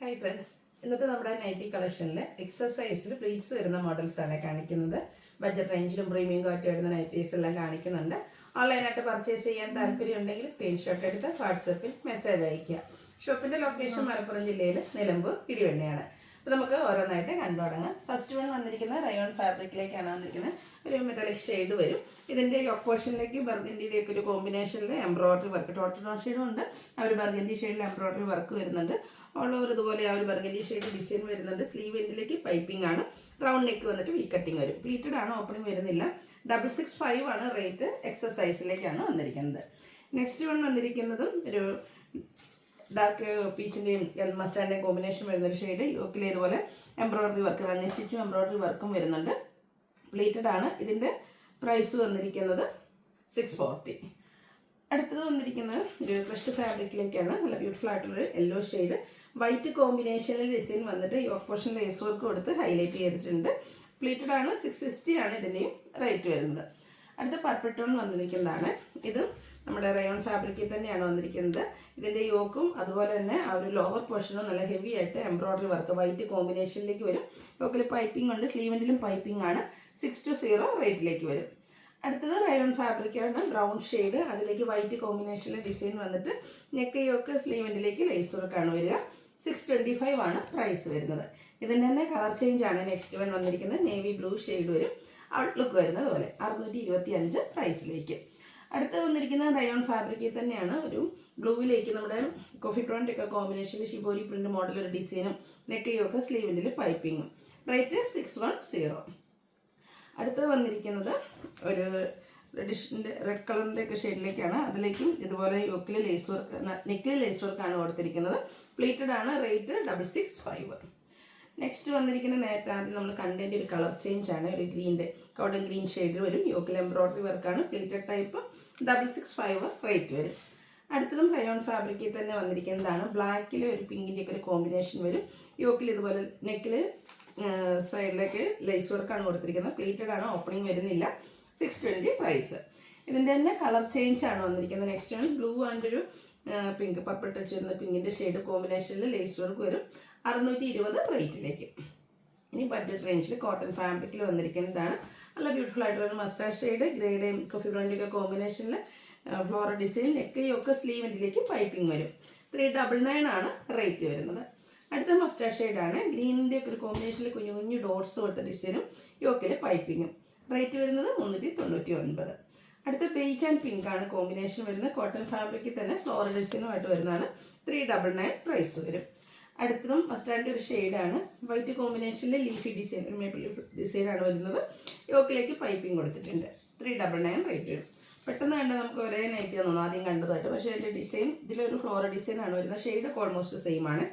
Hi friends, ഇന്നത്തെ നമ്മുടെ nightie കളക്ഷനിൽ എക്സസൈസിൽ pleats വരുന്ന മോഡൽസാണ് കാണിക്കുന്നത്. ബഡ്ജറ്റ് റേഞ്ചിലും പ്രീമിയം ക്വാളിറ്റി വരുന്ന നൈറ്റീസ് എല്ലാം കാണിക്കുന്നുണ്ട്. ഓൺലൈനായിട്ട് പർച്ചേസ് ചെയ്യാൻ താല്പര്യം ഉണ്ടെങ്കിൽ സ്ക്രീൻഷോട്ട് എടുത്ത് വാട്സപ്പിൽ മെസ്സേജ് അയയ്ക്കുക. ഷോപ്പിൻ്റെ ലൊക്കേഷൻ മലപ്പുറം ജില്ലയിൽ നിലമ്പൂർ ഇടിവണ്ണയാണ്. അപ്പോൾ നമുക്ക് ഓരോന്നായിട്ട് കണ്ടു തുടങ്ങാം. ഫസ്റ്റ് വൺ വന്നിരിക്കുന്നത് റയോൺ ഫാബ്രിക്കിലേക്കാണ് വന്നിരിക്കുന്നത്. ഒരു മെറ്റാലിക് ഷെയ്ഡ് വരും. ഇതിൻ്റെ യോക്ക് പോർഷനിലേക്ക് ബർഗൻഡിയുടെയൊക്കെ ഒരു കോമ്പിനേഷനിൽ എംബ്രോയിഡറി വർക്ക്, ടോട്ടൽ ഷെയ്ഡും ഉണ്ട്. ആ ഒരു ബർഗൻഡി ഷെയ്ഡിൽ എംബ്രോയിഡറി വർക്ക് വരുന്നുണ്ട്. ഓൾ ഓവർ ഇതുപോലെ ആ ഒരു ബർഗൻഡി ഷെയ്ഡ് ഡിസൈൻ വരുന്നുണ്ട്. സ്ലീവ് എൻഡിലേക്ക് പൈപ്പിംഗ് ആണ്. റൗണ്ട് നെക്ക് വന്നിട്ട് വി കട്ടിങ് വരും. പ്ലീറ്റഡ് ആണ്, ഓപ്പണിംഗ് വരുന്നില്ല. 665 ആണ് റേറ്റ്. എക്സസൈസിലേക്കാണ് വന്നിരിക്കുന്നത്. നെക്സ്റ്റ് വൺ വന്നിരിക്കുന്നതും ഒരു ഡാർക്ക് പീച്ചിൻ്റെയും മസ്റ്റാർഡിൻ്റെയും കോമ്പിനേഷൻ വരുന്നൊരു ഷെയ്ഡ്. യോക്കിൽ ഇതുപോലെ എംബ്രോയിഡറി വർക്ക്, റണ്ണിങ് സ്റ്റിച്ചും എംബ്രോയിഡറി വർക്കും വരുന്നുണ്ട്. പ്ലീറ്റഡ് ആണ്. ഇതിൻ്റെ പ്രൈസ് വന്നിരിക്കുന്നത് 640. അടുത്തത് വന്നിരിക്കുന്നത് ഒരു ക്രഷ്ഡ് ഫാബ്രിക്കിലേക്കാണ്. നല്ല ബ്യൂട്ടിഫുൾ ആയിട്ടുള്ളൊരു യെല്ലോ ഷെയ്ഡ്. വൈറ്റ് കോമ്പിനേഷനിൽ ഡിസൈൻ വന്നിട്ട് യോക്ക് പോർഷൻ ലേസ് വർക്ക് കൊടുത്ത് ഹൈലൈറ്റ് ചെയ്തിട്ടുണ്ട്. പ്ലീറ്റഡ് ആണ്. 660 ആണ് ഇതിൻ്റെയും റേറ്റ് വരുന്നത്. അടുത്ത പർപ്പിൾ ടോൺ വന്നിരിക്കുന്നതാണ്. ഇത് നമ്മുടെ റയോൺ ഫാബ്രിക്കിൽ തന്നെയാണ് വന്നിരിക്കുന്നത്. ഇതിൻ്റെ യോക്കും അതുപോലെ തന്നെ ആ ഒരു ലോവർ പോർഷനും നല്ല ഹെവി ആയിട്ട് എംബ്രോയിഡറി വർക്ക് വൈറ്റ് കോമ്പിനേഷനിലേക്ക് വരും. യോക്കിൽ പൈപ്പിംഗ് ഉണ്ട്, സ്ലീവെൻറ്റിലും പൈപ്പിംഗ് ആണ്. 620 റേറ്റിലേക്ക് വരും. അടുത്തത് റയോൺ ഫാബ്രിക്കാണ്. ബ്രൗൺ ഷെയ്ഡ്, അതിലേക്ക് വൈറ്റ് കോമ്പിനേഷനിൽ ഡിസൈൻ വന്നിട്ട് നെക്ക് യോക്ക് സ്ലീവെൻറ്റിലേക്ക് ലേസ് വർക്കാണ് വരിക. 625 ആണ് പ്രൈസ് വരുന്നത്. ഇതിൻ്റെ തന്നെ കളർ ചേഞ്ച് ആണ് നെക്സ്റ്റ് വൺ വന്നിരിക്കുന്നത്. നേവി ബ്ലൂ ഷെയ്ഡ് വരും. ഔട്ട്ലുക്ക് വരുന്നത് പോലെ 625 പ്രൈസിലേക്ക്. അടുത്ത് വന്നിരിക്കുന്നത് റയോൺ ഫാബ്രിക്കിൽ തന്നെയാണ്. ഒരു ബ്ലൂവിലേക്ക് നമ്മുടെ കോഫി ബ്രൗണിൻ്റെ ഒക്കെ കോമ്പിനേഷനിൽ ഷിബോരി പ്രിന്റ് മോഡൽ ഒരു ഡിസൈനും നെക്കയൊക്കെ സ്ലീവിൻ്റെ പൈപ്പിങ്ങും. റേറ്റ് 610. അടുത്തത് വന്നിരിക്കുന്നത് ഒരു റെഡ് കളറിൻ്റെ ഒക്കെ ഷെയ്ഡിലേക്കാണ്. അതിലേക്കും ഇതുപോലെ യോക്കിൽ ലേസ് വർക്ക്, നെക്കിൽ ലേസ് വർക്കാണ് കൊടുത്തിരിക്കുന്നത്. പ്ലീറ്റഡ് ആണ്. റേറ്റ് 665. നെക്സ്റ്റ് വന്നിരിക്കുന്ന നേരത്തെ ആദ്യം നമ്മൾ കണ്ടതിൻ്റെ ഒരു കളർ ചേഞ്ച് ആണ്. ഒരു ഗ്രീൻ്റെ കോട്ടൺ ഗ്രീൻ ഷെയ്ഡ് വരും. യോക്കിൽ എംബ്രോയിഡറി വർക്കാണ്. Pleated type. 665 റേറ്റ് വരും. അടുത്തതും റയോൺ ഫാബ്രിക്കിൽ തന്നെ വന്നിരിക്കുന്നതാണ്. ബ്ലാക്കിൽ ഒരു പിങ്കിൻ്റെ ഒക്കെ ഒരു കോമ്പിനേഷൻ വരും. യോക്കിൽ ഇതുപോലെ നെക്കിൽ സൈഡിലേക്ക് ലേസ് വർക്കാണ് കൊടുത്തിരിക്കുന്നത്. പ്ലീറ്റഡ് ആണ്, ഓപ്പണിംഗ് വരുന്നില്ല. 620 പ്രൈസ്. ഇതിൻ്റെ തന്നെ കളർ ചേഞ്ച് ആണ് വന്നിരിക്കുന്നത്. നെക്സ്റ്റ് ആണ് ബ്ലൂ ആൻഡ് ഒരു പിങ്ക്, പർപ്പിൾ ടച്ച് വരുന്ന പിങ്കിൻ്റെ ഷെയ്ഡ് കോമ്പിനേഷനിൽ ലേസ് വർക്ക് വരും. 620 റേറ്റിലേക്ക്. ഇനി ബഡ്ജറ്റ് റേഞ്ചിൽ കോട്ടൺ ഫാബ്രിക്കിൽ വന്നിരിക്കുന്നതാണ്. നല്ല ബ്യൂട്ടിഫുൾ ആയിട്ടുള്ള മസ്റ്റാർഡ് ഷെയ്ഡ്, ഗ്രേഡേയും കോഫി ബ്രൗണിൻ്റെയൊക്കെ കോമ്പിനേഷനിൽ ഫ്ലോറൽ ഡിസൈൻ, നെക്കയൊക്കെ സ്ലീവെൻറ്റിലേക്ക് പൈപ്പിംഗ് വരും. 399 ആണ് റേറ്റ് വരുന്നത്. അടുത്ത മസ്റ്റാർഡ് ഷെയ്ഡാണ്. ഗ്രീനിൻ്റെ ഒക്കെ ഒരു കോമ്പിനേഷനിൽ കുഞ്ഞു കുഞ്ഞു ഡോട്ട്സ് കൊടുത്ത ഡിസൈനും യോക്കിൽ പൈപ്പിങ്ങും. റേറ്റ് വരുന്നത് 399. അടുത്ത ബേജ് ആൻഡ് പിങ്ക് ആണ് കോമ്പിനേഷൻ വരുന്നത്. കോട്ടൺ ഫാബ്രിക്കിൽ തന്നെ ഫ്ലോറൽ ഡിസൈനുമായിട്ട് വരുന്നതാണ്. 399 പ്രൈസ് വരും. അടുത്തതും മസ്റ്റാർഡിൻ്റെ ഒരു ഷെയ്ഡാണ്. വൈറ്റ് കോമ്പിനേഷനിൽ ലീഫി ഡിസൈൻ, മേപ്പിൾ ലീഫ് ഡിസൈനാണ് വരുന്നത്. യോക്കിലേക്ക് പൈപ്പിംഗ് കൊടുത്തിട്ടുണ്ട്. 399 റേറ്റ് വരും. പെട്ടെന്ന് കണ്ടാൽ നമുക്ക് ഒരേ നൈറ്റ് തോന്നുന്നു ആദ്യം കണ്ടതായിട്ട്. പക്ഷേ അതിൻ്റെ ഡിസൈൻ ഇതിലൊരു ഫ്ലോറൽ ഡിസൈനാണ് വരുന്നത്. ഷെയ്ഡ് ഓൾമോസ്റ്റ് സെയിം ആണ്.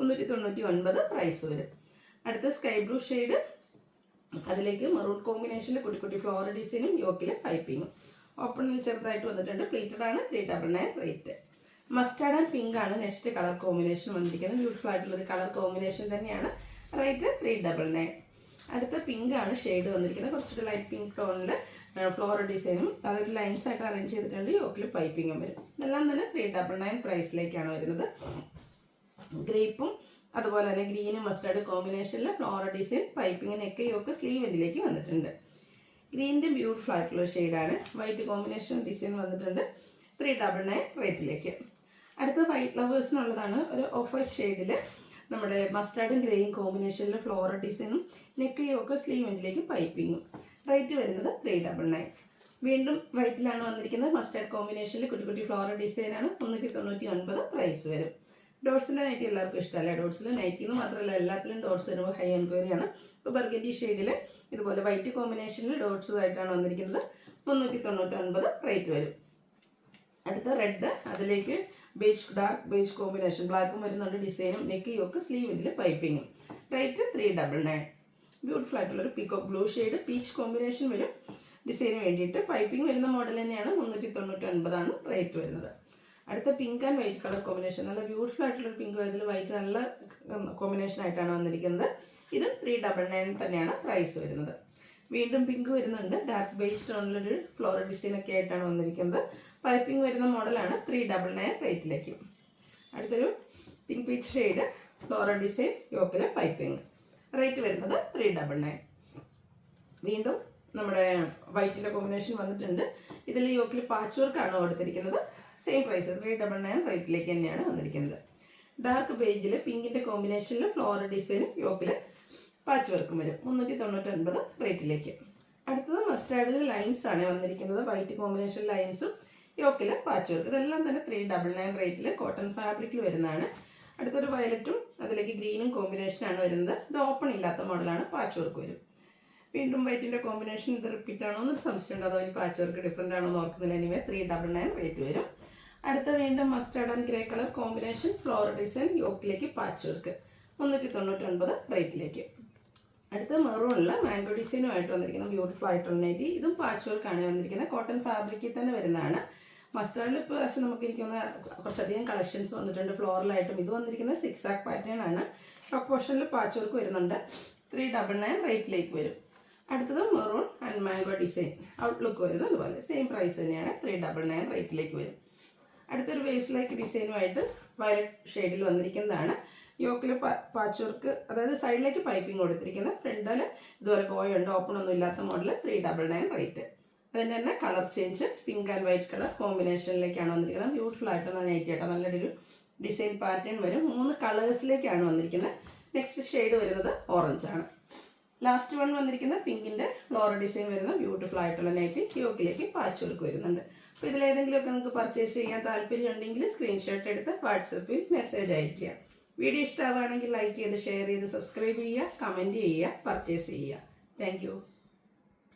399 പ്രൈസ് വരും. അടുത്ത സ്കൈ ബ്ലൂ ഷെയ്ഡ്, അതിലേക്ക് മറൂൺ കോമ്പിനേഷനിൽ കുട്ടി കുട്ടി ഫ്ലോറൽ ഡിസൈനും യോക്കിൽ പൈപ്പിങ്ങും. ഓപ്പണിൽ ചെറുതായിട്ട് വന്നിട്ടുണ്ട്. പ്ലീറ്റഡ് ആണ്. 399 റേറ്റ്. മസ്റ്റാർഡ് ആൻഡ് പിങ്ക് ആണ് നെക്സ്റ്റ് കളർ കോമ്പിനേഷൻ വന്നിരിക്കുന്നത്. ബ്യൂട്ടിഫുൾ ആയിട്ടുള്ളൊരു കളർ കോമ്പിനേഷൻ തന്നെയാണ്. റേറ്റ് 399. അടുത്ത പിങ്ക് ആണ് ഷെയ്ഡ് വന്നിരിക്കുന്നത്. കുറച്ചൊരു ലൈറ്റ് പിങ്ക് ടോണിൽ ഫ്ലോറൽ ഡിസൈനും അതൊരു ലൈൻസ് ആയിട്ട് അറേഞ്ച് ചെയ്തിട്ടുണ്ട്. യോക്കിൽ പൈപ്പിങ്ങും വരും. ഇതെല്ലാം തന്നെ 399 പ്രൈസിലേക്കാണ് വരുന്നത്. ഗ്രേപ്പും അതുപോലെ തന്നെ ഗ്രീനും മസ്റ്റാർഡ് കോമ്പിനേഷനിൽ floral design, piping, neck yoke sleeve ഇതിലേക്ക് വന്നിട്ടുണ്ട്. ഗ്രീനിൻ്റെ ബ്യൂട്ടിഫുൾ ആയിട്ടുള്ള ഷെയ്ഡാണ്. വൈറ്റ് കോമ്പിനേഷൻ ഡിസൈൻ വന്നിട്ടുണ്ട്. 399 റേറ്റിലേക്ക്. അടുത്ത വൈറ്റ് ലവേഴ്സിനുള്ളതാണ്. ഒരു ഓഫ് വൈറ്റ് ഷെയ്ഡിൽ നമ്മുടെ മസ്റ്റാർഡും ഗ്രേയും കോമ്പിനേഷനിൽ ഫ്ലോറൽ ഡിസൈനും നെക്ക് യോക്ക് സ്ലീവ് ഇതിലേക്ക് പൈപ്പിങ്ങും. റേറ്റ് വരുന്നത് 399. വീണ്ടും വൈറ്റിലാണ് വന്നിരിക്കുന്നത്. മസ്റ്റാർഡ് കോമ്പിനേഷനിൽ കുട്ടി കുട്ടി ഫ്ലോറൽ ഡിസൈനാണ്. 399 പ്രൈസ് വരും. ഡോട്ട്സിൻ്റെ നൈറ്റി എല്ലാവർക്കും ഇഷ്ടമല്ല. ഡോട്ട്സിൽ നൈറ്റിന്ന് മാത്രമല്ല എല്ലാത്തിലും ഡോട്ട്സ് വരുമ്പോൾ ഹൈ എൻക്വയറിയാണ്. ഇപ്പോൾ ബർഗൻഡി ഷെയ്ഡിൽ ഇതുപോലെ വൈറ്റ് കോമ്പിനേഷനിൽ ഡോട്ട്സുമായിട്ടാണ് വന്നിരിക്കുന്നത്. 399 റേറ്റ് വരും. അടുത്ത റെഡ്, അതിലേക്ക് ബേജ്, ഡാർക്ക് ബേജ് കോമ്പിനേഷൻ, ബ്ലാക്കും വരുന്നുണ്ട്. ഡിസൈനും നെക്ക് യോക്ക് സ്ലീവിൻ്റെ പൈപ്പിങ്ങും. റേറ്റ് 399. ബ്യൂട്ടിഫുൾ ആയിട്ടുള്ളൊരു peacock blue shade, peach combination വരും ഡിസൈന് വേണ്ടിയിട്ട്. പൈപ്പിംഗ് വരുന്ന മോഡൽ തന്നെയാണ്. 399 ആണ് റേറ്റ് വരുന്നത്. അടുത്ത pink and white colour combination. നല്ല ബ്യൂട്ടിഫുൾ ആയിട്ടുള്ളൊരു പിങ്ക്, ഇതിൽ വൈറ്റ് നല്ല കോമ്പിനേഷൻ ആയിട്ടാണ് വന്നിരിക്കുന്നത്. ഇത് 399 തന്നെയാണ് പ്രൈസ് വരുന്നത്. വീണ്ടും പിങ്ക് വരുന്നുണ്ട്. ഡാർക്ക് ബേസ് ടോണിലൊരു ഫ്ലോറൽ ഡിസൈനൊക്കെ ആയിട്ടാണ് വന്നിരിക്കുന്നത്. പൈപ്പിംഗ് വരുന്ന മോഡലാണ്. 399 റേറ്റിലേക്ക്. അടുത്തൊരു pink peach shade, floral design, യോക്കിൽ പൈപ്പിംഗ്. റേറ്റ് വരുന്നത് 399. വീണ്ടും നമ്മുടെ വൈറ്റിൻ്റെ കോമ്പിനേഷൻ വന്നിട്ടുണ്ട്. ഇതിൽ യോക്കിൽ പാച്ച് വർക്കാണ് കൊടുത്തിരിക്കുന്നത്. സെയിം പ്രൈസ് 399 റേറ്റിലേക്ക് തന്നെയാണ് വന്നിരിക്കുന്നത്. ഡാർക്ക് ബേജിൽ പിങ്കിൻ്റെ കോമ്പിനേഷനിൽ ഫ്ലോറൽ ഡിസൈനും യോക്കിൽ പാച്ച് വർക്കും വരും. 399 റേറ്റിലേക്ക്. അടുത്തത് മസ്റ്റാർഡിൽ ലൈൻസ് ആണ് വന്നിരിക്കുന്നത്. വൈറ്റ് കോമ്പിനേഷൻ ലൈൻസും യോക്കിൽ പാച്ച് വർക്ക്. ഇതെല്ലാം തന്നെ 399 റേറ്റിൽ കോട്ടൺ ഫാബ്രിക്കിൽ വരുന്നതാണ്. അടുത്തൊരു വയലറ്റും അതിലേക്ക് ഗ്രീനും കോമ്പിനേഷനാണ് വരുന്നത്. ഇത് ഓപ്പൺ ഇല്ലാത്ത മോഡലാണ്, പാച്ച് വർക്ക് വരും. വീണ്ടും വൈറ്റിൻ്റെ കോമ്പിനേഷൻ ഇത് റിപ്പീറ്റ് ആണോ എന്നൊരു സംശയമുണ്ട്. അതോ ഈ പാച്ച് വർക്ക് ഡിഫറെൻ്റ് ആണോ എന്ന് ഓർക്കുന്നില്ല. എനിവേ 399 റേറ്റ് വരും. അടുത്ത വീണ്ടും mustard and grey colour combination, floral design, യോക്കിലേക്ക് പാച്ച് വർക്ക്. 399 റേറ്റിലേക്ക്. അടുത്ത മെറൂണിൽ മാംഗോ ഡിസൈനുമായിട്ട് വന്നിരിക്കുന്ന ബ്യൂട്ടിഫുൾ ആയിട്ടുള്ള നൈറ്റി. ഇതും പാച്ച് വർക്കാണ് വന്നിരിക്കുന്നത്. കോട്ടൺ ഫാബ്രിക്കിൽ തന്നെ വരുന്നതാണ്. മസ്റ്റാർഡിൽ ഇപ്പോൾ പക്ഷേ നമുക്ക് എനിക്കൊന്ന് കുറച്ചധികം കളക്ഷൻസ് വന്നിട്ടുണ്ട്. ഫ്ലോറലായിട്ടും ഇത് വന്നിരിക്കുന്നത് 6 പാറ്റേൺ ആണ്. ടോപ്പ് പോർഷനിൽ പാച്ച് വർക്ക് വരുന്നുണ്ട്. 399 റേറ്റിലേക്ക് വരും. അടുത്തത് maroon and mango design outlook വരുന്നത് അതുപോലെ സെയിം പ്രൈസ് തന്നെയാണ്. 399 റേറ്റിലേക്ക് വരും. അടുത്തൊരു വേവ്സ് ലൈക്ക് ഡിസൈനുമായിട്ട് വയലറ്റ് ഷെയ്ഡിൽ വന്നിരിക്കുന്നതാണ്. യോക്കിൽ പാച്ച് വർക്ക്, അതായത് സൈഡിലേക്ക് പൈപ്പിംഗ് കൊടുത്തിരിക്കുന്നത്. ഫ്രണ്ടിൽ ഇതുപോലെ ബോയുണ്ട്, ഓപ്പൺ ഒന്നും ഇല്ലാത്ത മോഡൽ. 399 റേറ്റ്. അതിൻ്റെ തന്നെ colour change pink and white colour കോമ്പിനേഷനിലേക്കാണ് വന്നിരിക്കുന്നത്. ബ്യൂട്ടിഫുൾ ആയിട്ടുള്ള നൈറ്റി ആയിട്ട് നല്ലൊരു ഡിസൈൻ പാറ്റേൺ വരും. 3 കളേഴ്സിലേക്കാണ് വന്നിരിക്കുന്നത്. നെക്സ്റ്റ് ഷെയ്ഡ് വരുന്നത് ഓറഞ്ചാണ്. ലാസ്റ്റ് വൺ വന്നിരിക്കുന്നത് പിങ്കിൻ്റെ ഫ്ലോറൽ ഡിസൈൻ വരുന്ന ബ്യൂട്ടിഫുൾ ആയിട്ടുള്ള നൈറ്റി. യോക്കിലേക്ക് പാച്ച് വർക്ക് വരുന്നുണ്ട്. അപ്പോൾ ഇതിലേതെങ്കിലുമൊക്കെ നിങ്ങൾക്ക് പർച്ചേസ് ചെയ്യാൻ താല്പര്യം ഉണ്ടെങ്കിൽ സ്ക്രീൻഷോട്ട് എടുത്ത് വാട്സപ്പിൽ മെസ്സേജ് അയയ്ക്കുക. വീഡിയോ ഇഷ്ടമാവുകയാണെങ്കിൽ ലൈക്ക് ചെയ്ത് ഷെയർ ചെയ്ത് സബ്സ്ക്രൈബ് ചെയ്യുക, കമൻറ്റ് ചെയ്യുക, പർച്ചേസ് ചെയ്യുക. താങ്ക്